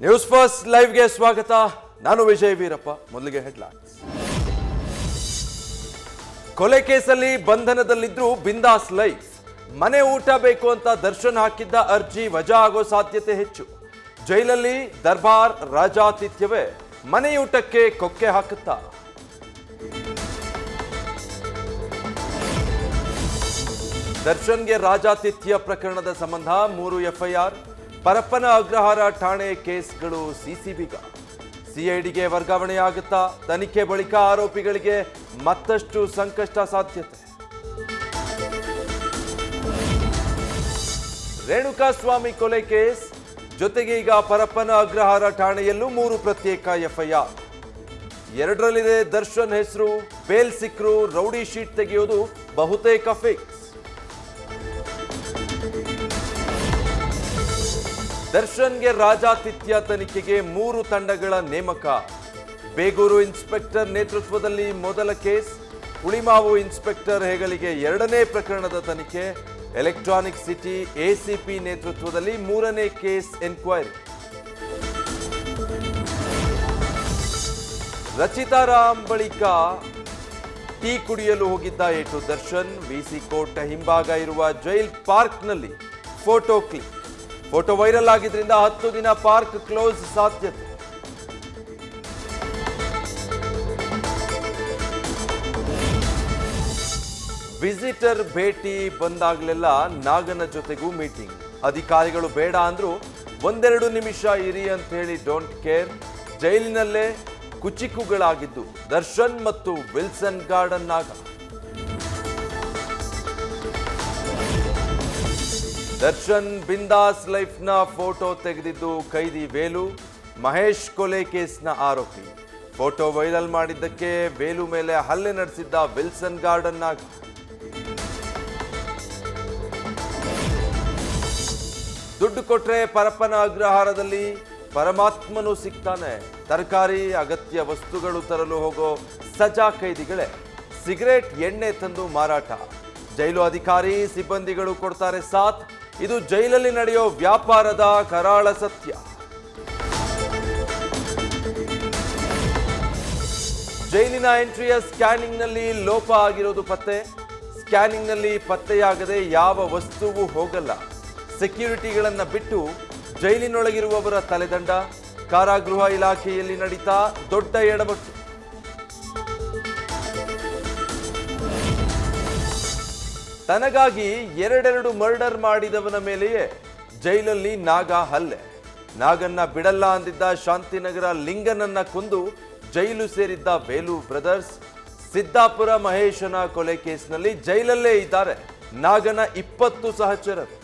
News first ಲೈವ್ಗೆ ಸ್ವಾಗತ. ನಾನು ವಿಜಯ್ ವೀರಪ್ಪ. ಮೊದಲಿಗೆ ಹೆಡ್ಲೈನ್ಸ್. ಕೊಲೆ ಕೇಸಲ್ಲಿ ಬಂಧನದಲ್ಲಿದ್ರು ಬಿಂದಾಸ್ ಲೈಫ್. ಮನೆ ಊಟ ಬೇಕು ಅಂತ ದರ್ಶನ್ ಹಾಕಿದ್ದ ಅರ್ಜಿ ವಜಾ ಆಗೋ ಸಾಧ್ಯತೆ ಹೆಚ್ಚು. ಜೈಲಲ್ಲಿ ದರ್ಬಾರ್ ರಾಜಾತಿಥ್ಯವೇ ಮನೆಯೂಟಕ್ಕೆ ಕೊಕ್ಕೆ ಹಾಕುತ್ತಾ? ದರ್ಶನ್ಗೆ ರಾಜಾತಿಥ್ಯ ಪ್ರಕರಣದ ಸಂಬಂಧ 3 ಎಫ್ಐಆರ್. ಪರಪ್ಪನ ಅಗ್ರಹಾರ ಠಾಣೆ ಕೇಸ್ಗಳು ಸಿಸಿಬಿಗ. ಸಿಐಡಿಗೆ ವರ್ಗಾವಣೆಯಾಗುತ್ತಾ? ತನಿಖೆ ಬಳಿಕ ಆರೋಪಿಗಳಿಗೆ ಮತ್ತಷ್ಟು ಸಂಕಷ್ಟ ಸಾಧ್ಯತೆ. ರೇಣುಕಾಸ್ವಾಮಿ ಕೊಲೆ ಕೇಸ್ ಜೊತೆಗೆ ಈಗ ಪರಪ್ಪನ ಅಗ್ರಹಾರ ಠಾಣೆಯಲ್ಲೂ 3 ಪ್ರತ್ಯೇಕ ಎಫ್ಐಆರ್. 2ರಲ್ಲಿದೆ ದರ್ಶನ್ ಹೆಸರು. ಬೇಲ್ ಸಿಕ್ಕರು ರೌಡಿ ಶೀಟ್ ತೆಗೆಯೋದು ಬಹುತೇಕ ಫಿಕ್ಸ್. ದರ್ಶನ್ಗೆ ರಾಜಾತಿಥ್ಯ ತನಿಖೆಗೆ 3 ತಂಡಗಳ ನೇಮಕ. ಬೇಗೂರು ಇನ್ಸ್ಪೆಕ್ಟರ್ ನೇತೃತ್ವದಲ್ಲಿ ಮೊದಲ ಕೇಸ್. ಹುಳಿಮಾವು ಇನ್ಸ್ಪೆಕ್ಟರ್ ಹೆಗಲಿಗೆ 2ನೇ ಪ್ರಕರಣದ ತನಿಖೆ. ಎಲೆಕ್ಟ್ರಾನಿಕ್ ಸಿಟಿ ಎಸಿಪಿ ನೇತೃತ್ವದಲ್ಲಿ 3ನೇ ಕೇಸ್ ಎನ್ಕ್ವೈರಿ. ರಚಿತಾ ರಾಮ್ ಬಳಿಕ ಟೀ ಕುಡಿಯಲು ಹೋಗಿದ್ದ ಏಟು ದರ್ಶನ್. ವಿಸಿ ಕೋರ್ಟ್ ಹಿಂಭಾಗ ಇರುವ ಜೈಲ್ ಪಾರ್ಕ್ನಲ್ಲಿ ಫೋಟೋ ಕ್ಲಿಕ್. ಫೋಟೋ ವೈರಲ್ ಆಗಿದ್ರಿಂದ 10 ದಿನ ಪಾರ್ಕ್ ಕ್ಲೋಸ್ ಸಾಧ್ಯತೆ. ವಿಸಿಟರ್ ಭೇಟಿ ಬಂದಾಗಲೆಲ್ಲ ನಾಗನ ಜೊತೆಗೂ ಮೀಟಿಂಗ್. ಅಧಿಕಾರಿಗಳು ಬೇಡ ಅಂದ್ರು 1-2 ನಿಮಿಷ ಇರಿ ಅಂತ ಹೇಳಿ ಡೋಂಟ್ ಕೇರ್. ಜೈಲಿನಲ್ಲೇ ಕುಚಿಕುಗಳಾಗಿದ್ದು ದರ್ಶನ್ ಮತ್ತು ವಿಲ್ಸನ್ ಗಾರ್ಡನ್ ನಾಗ. ದರ್ಶನ್ ಬಿಂದಾಸ್ ಲೈಫ್ನ ಫೋಟೋ ತೆಗೆದಿದ್ದು ಕೈದಿ ವೇಲು. ಮಹೇಶ್ ಕೊಲೆ ಕೇಸ್ನ ಆರೋಪಿ. ಫೋಟೋ ವೈರಲ್ ಮಾಡಿದ್ದಕ್ಕೆ ವೇಲು ಮೇಲೆ ಹಲ್ಲೆ ನಡೆಸಿದ್ದ ವಿಲ್ಸನ್ ಗಾರ್ಡನ್ ನಾಗ. ದುಡ್ಡು ಕೊಟ್ರೆ ಪರಪ್ಪನ ಅಗ್ರಹಾರದಲ್ಲಿ ಪರಮಾತ್ಮನು ಸಿಗ್ತಾನೆ. ತರಕಾರಿ ಅಗತ್ಯ ವಸ್ತುಗಳು ತರಲು ಹೋಗೋ ಸಜಾ ಕೈದಿಗಳೇ ಸಿಗರೇಟ್ ಎಣ್ಣೆ ತಂದು ಮಾರಾಟ. ಜೈಲು ಅಧಿಕಾರಿ ಸಿಬ್ಬಂದಿಗಳು ಕೊಡ್ತಾರೆ ಸಾಥ್. ಇದು ಜೈಲಲ್ಲಿ ನಡೆಯೋ ವ್ಯಾಪಾರದ ಕರಾಳ ಸತ್ಯ. ಜೈಲಿನ ಎಂಟ್ರಿಯ ಸ್ಕ್ಯಾನಿಂಗ್ನಲ್ಲಿ ಲೋಪ ಆಗಿರೋದು ಪತ್ತೆ. ಸ್ಕ್ಯಾನಿಂಗ್ನಲ್ಲಿ ಪತ್ತೆಯಾಗದೆ ಯಾವ ವಸ್ತುವೂ ಹೋಗಲ್ಲ. ಸೆಕ್ಯೂರಿಟಿಗಳನ್ನ ಬಿಟ್ಟು ಜೈಲಿನೊಳಗಿರುವವರ ತಲೆದಂಡ. ಕಾರಾಗೃಹ ಇಲಾಖೆಯಲ್ಲಿ ನಡೀತಾ ದೊಡ್ಡ ಎಡವಟ್ಟು. ತನಗಾಗಿ 2 ಮರ್ಡರ್ ಮಾಡಿದವನ ಮೇಲೆಯೇ ಜೈಲಲ್ಲಿ ನಾಗ ಹಲ್ಲೆ. ನಾಗನ್ನ ಬಿಡಲ್ಲ ಅಂದಿದ್ದ ಶಾಂತಿನಗರ ಲಿಂಗನನ್ನ ಕೊಂದು ಜೈಲು ಸೇರಿದ್ದ ವೇಲು ಬ್ರದರ್ಸ್. ಸಿದ್ದಾಪುರ ಮಹೇಶನ ಕೊಲೆ ಕೇಸ್ನಲ್ಲಿ ಜೈಲಲ್ಲೇ ಇದ್ದಾರೆ ನಾಗನ 20 ಸಹಚರರು.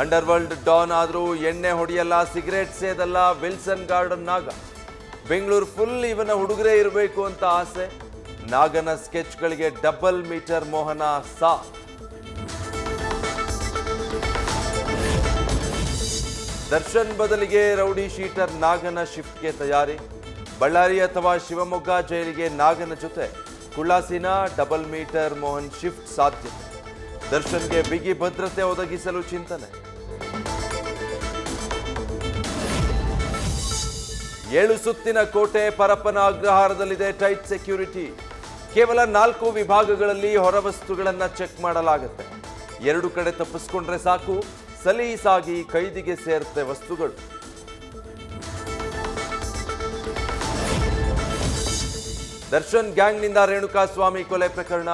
ಅಂಡರ್ವರ್ಲ್ಡ್ ಡಾನ್ ಆದ್ರೂ ಎಣ್ಣೆ ಹೊಡೆಯಲ್ಲ, ಸಿಗರೇಟ್ ಸೇದಲ್ಲ ವಿಲ್ಸನ್ ಗಾರ್ಡನ್ ನಾಗ. ಬೆಂಗಳೂರು ಫುಲ್ ಇವನ ಹುಡುಗರೇ ಇರಬೇಕು ಅಂತ ಆಸೆ. ನಾಗನ ಸ್ಕೆಚ್ಗಳಿಗೆ ಡಬಲ್ ಮೀಟರ್ ಮೋಹನ ಸಾ. ದರ್ಶನ್ ಬದಲಿಗೆ ರೌಡಿ ಶೀಟರ್ ನಾಗನ ಶಿಫ್ಟ್ಗೆ ತಯಾರಿ. ಬಳ್ಳಾರಿ ಅಥವಾ ಶಿವಮೊಗ್ಗ ಜೈಲಿಗೆ ನಾಗನ ಜೊತೆ ಕುಳ್ಳಾಸಿನ ಡಬಲ್ ಮೀಟರ್ ಮೋಹನ್ ಶಿಫ್ಟ್ ಸಾಧ್ಯತೆ. ದರ್ಶನ್ಗೆ ಬಿಗಿ ಭದ್ರತೆ ಒದಗಿಸಲು ಚಿಂತನೆ. 7 ಸುತ್ತಿನ ಕೋಟೆ ಪರಪ್ಪನ ಅಗ್ರಹಾರದಲ್ಲಿದೆ ಟೈಟ್ ಸೆಕ್ಯೂರಿಟಿ. ಕೇವಲ 4 ವಿಭಾಗಗಳಲ್ಲಿ ಹೊರವಸ್ತುಗಳನ್ನು ಚೆಕ್ ಮಾಡಲಾಗುತ್ತೆ. 2 ಕಡೆ ತಪ್ಪಿಸ್ಕೊಂಡ್ರೆ ಸಾಕು, ಸಲೀಸಾಗಿ ಕೈದಿಗೆ ಸೇರುತ್ತೆ ವಸ್ತುಗಳು. ದರ್ಶನ್ ಗ್ಯಾಂಗ್ನಿಂದ ರೇಣುಕಾಸ್ವಾಮಿ ಕೊಲೆ ಪ್ರಕರಣ.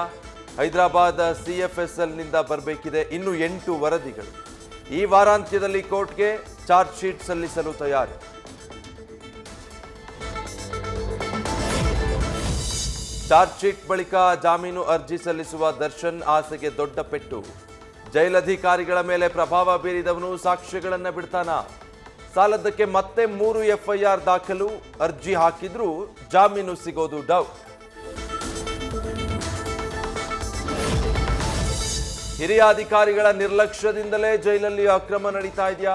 ಹೈದರಾಬಾದ್ ಸಿಎಫ್ಎಸ್ಎಲ್ನಿಂದ ಬರಬೇಕಿದೆ ಇನ್ನು 8 ವರದಿಗಳು. ಈ ವಾರಾಂತ್ಯದಲ್ಲಿ ಕೋರ್ಟ್ಗೆ ಚಾರ್ಜ್ ಶೀಟ್ ಸಲ್ಲಿಸಲು ತಯಾರಿ. ಚಾರ್ಜ್ ಶೀಟ್ ಬಳಿಕ ಜಾಮೀನು ಅರ್ಜಿ ಸಲ್ಲಿಸುವ ದರ್ಶನ್ ಆಸೆಗೆ ದೊಡ್ಡ ಪೆಟ್ಟು. ಜೈಲಧಿಕಾರಿಗಳ ಮೇಲೆ ಪ್ರಭಾವ ಬೀರಿದವನು ಸಾಕ್ಷ್ಯಗಳನ್ನು ಬಿಡ್ತಾನ? ಸಾಲದ್ದಕ್ಕೆ ಮತ್ತೆ 3 ಎಫ್ಐಆರ್ ದಾಖಲು. ಅರ್ಜಿ ಹಾಕಿದ್ರೂ ಜಾಮೀನು ಸಿಗೋದು ಡೌಟ್. ಹಿರಿಯ ಅಧಿಕಾರಿಗಳ ನಿರ್ಲಕ್ಷ್ಯದಿಂದಲೇ ಜೈಲಲ್ಲಿ ಅಕ್ರಮ ನಡೀತಾ ಇದೆಯಾ?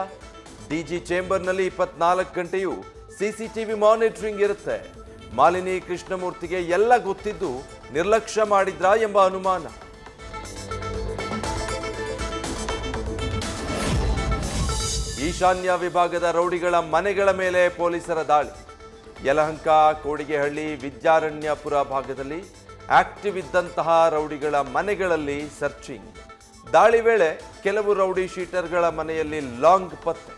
ಡಿಜಿ ಚೇಂಬರ್ನಲ್ಲಿ 24 ಗಂಟೆಯೂ ಸಿಸಿಟಿವಿ ಮಾನಿಟರಿಂಗ್ ಇರುತ್ತೆ. ಮಾಲಿನಿ ಕೃಷ್ಣಮೂರ್ತಿಗೆ ಎಲ್ಲ ಗೊತ್ತಿದ್ದು ನಿರ್ಲಕ್ಷ್ಯ ಮಾಡಿದ್ರಾ ಎಂಬ ಅನುಮಾನ. ಈಶಾನ್ಯ ವಿಭಾಗದ ರೌಡಿಗಳ ಮನೆಗಳ ಮೇಲೆ ಪೊಲೀಸರ ದಾಳಿ. ಯಲಹಂಕ, ಕೋಡಿಗೆಹಳ್ಳಿ, ವಿದ್ಯಾರಣ್ಯಪುರ ಭಾಗದಲ್ಲಿ ಆಕ್ಟಿವ್ ಇದ್ದಂತಹ ರೌಡಿಗಳ ಮನೆಗಳಲ್ಲಿ ಸರ್ಚಿಂಗ್. ದಾಳಿ ವೇಳೆ ಕೆಲವು ರೌಡಿ ಶೀಟರ್ಗಳ ಮನೆಯಲ್ಲಿ ಲಾಂಗ್ ಪತ್ತೆ.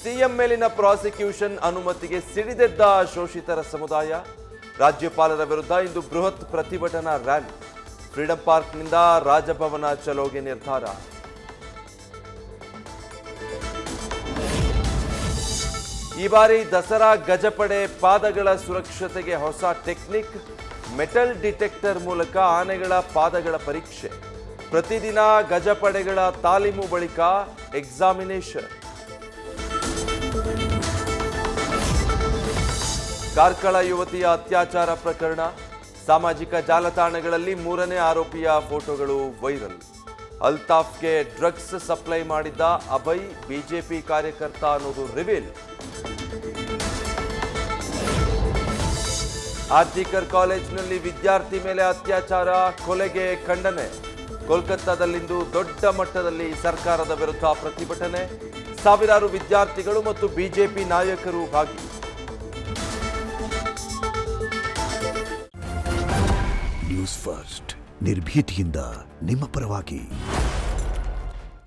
ಸಿಎಂ ಮೇಲಿನ ಪ್ರಾಸಿಕ್ಯೂಷನ್ ಅನುಮತಿಗೆ ಸಿಡಿದೆದ್ದ ಶೋಷಿತರ ಸಮುದಾಯ. ರಾಜ್ಯಪಾಲರ ವಿರುದ್ಧ ಇಂದು ಬೃಹತ್ ಪ್ರತಿಭಟನಾ ರ್ಯಾಲಿ. ಫ್ರೀಡಂ ಪಾರ್ಕ್ನಿಂದ ರಾಜಭವನ ಚಲೋಗೆ ನಿರ್ಧಾರ. ಈ ಬಾರಿ ದಸರಾ ಗಜಪಡೆ ಪಾದಗಳ ಸುರಕ್ಷತೆಗೆ ಹೊಸ ಟೆಕ್ನಿಕ್. ಮೆಟಲ್ ಡಿಟೆಕ್ಟರ್ ಮೂಲಕ ಆನೆಗಳ ಪಾದಗಳ ಪರೀಕ್ಷೆ. ಪ್ರತಿದಿನ ಗಜಪಡೆಗಳ ತಾಲೀಮು ಬಳಿಕ ಎಕ್ಸಾಮಿನೇಷನ್. ಕಾರ್ಕಳ ಯುವತಿಯ ಅತ್ಯಾಚಾರ ಪ್ರಕರಣ. ಸಾಮಾಜಿಕ ಜಾಲತಾಣಗಳಲ್ಲಿ 3ನೇ ಆರೋಪಿಯ ಫೋಟೋಗಳು ವೈರಲ್. ಅಲ್ತಾಫ್ಗೆ ಡ್ರಗ್ಸ್ ಸಪ್ಲೈ ಮಾಡಿದ್ದ ಅಭಯ್ ಬಿಜೆಪಿ ಕಾರ್ಯಕರ್ತ ಅನ್ನೋದು ರಿವೀಲ್. ಆರ್ಜಿಕರ್ ಕಾಲೇಜಿನಲ್ಲಿ ವಿದ್ಯಾರ್ಥಿ ಮೇಲೆ ಅತ್ಯಾಚಾರ, ಕೊಲೆಗೆ ಖಂಡನೆ. ಕೋಲ್ಕತ್ತಾದಲ್ಲಿಂದು ದೊಡ್ಡ ಮಟ್ಟದಲ್ಲಿ ಸರ್ಕಾರದ ವಿರುದ್ಧ ಪ್ರತಿಭಟನೆ. ಸಾವಿರಾರು ವಿದ್ಯಾರ್ಥಿಗಳು ಮತ್ತು ಬಿಜೆಪಿ ನಾಯಕರು ಭಾಗಿ. ನ್ಯೂಸ್ ಫಸ್ಟ್ ನಿರ್ಭೀತಿಯಿಂದ ನಿಮ್ಮ ಪರವಾಗಿ.